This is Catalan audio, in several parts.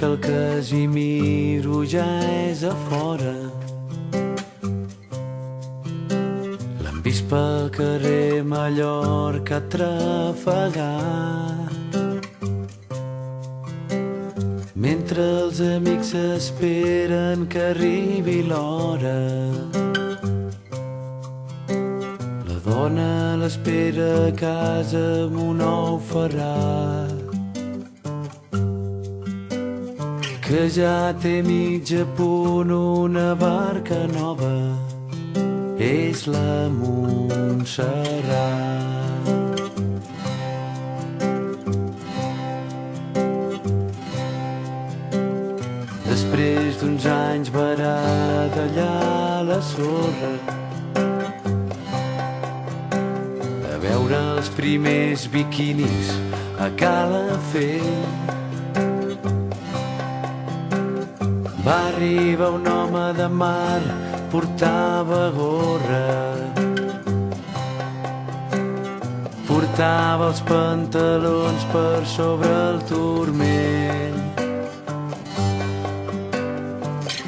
que el Casimiro ja és a fora. L'han vist pel carrer Mallorca trafegar, mentre els amics esperen que arribi l'hora. La dona l'espera a casa amb un ou ferrat, que ja té mig a punt una barca nova, és la Montserrat. Després d'uns anys varada allà a la sorra, a veure els primers biquinis a Calafell, va arribar un home de mar, portava gorra, portava els pantalons per sobre el turmell.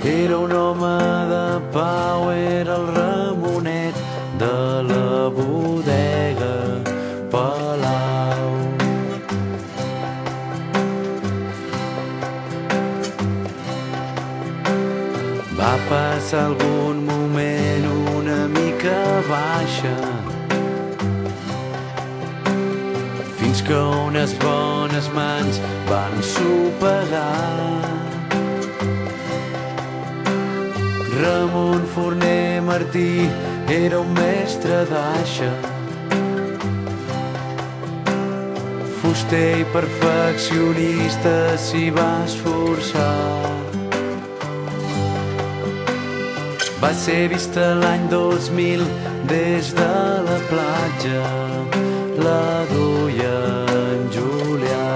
Era un home de pau, era el Ramonet de la bodega Palau. Va passar algun moment una mica baixa, fins que unes bones mans van sopegar. Ramon Forner Martí era un mestre d'aixa, fuster i perfeccionista, s'hi va esforçar. Va ser vista l'any 2000 des de la platja, la duia en Julià.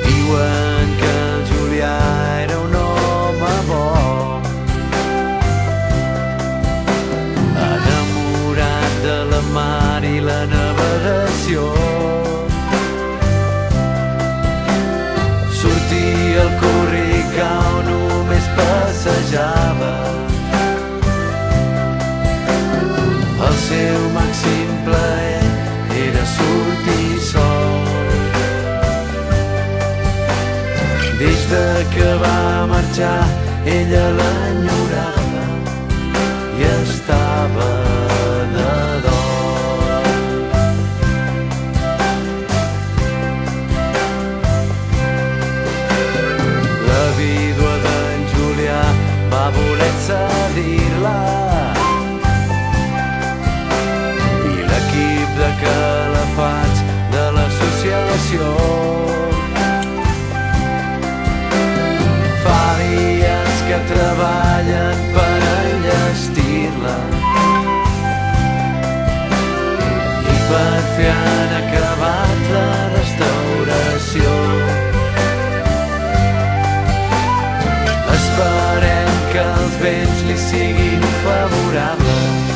Diuen que el Julià era un home bo, enamorat de la mar i la navegació. Sortia al Corricau, només passejava. El seu màxim plaer era sortir sol. Des de que va marxar, ella l'enyorava i estava de dol. La vídua d'en Julià va voler cedir-la i l'equip de calafats de l'associació fa dies que treballen per enllestir-la i per fer han acabat la restauració. Esperem que els vents li siguin favorables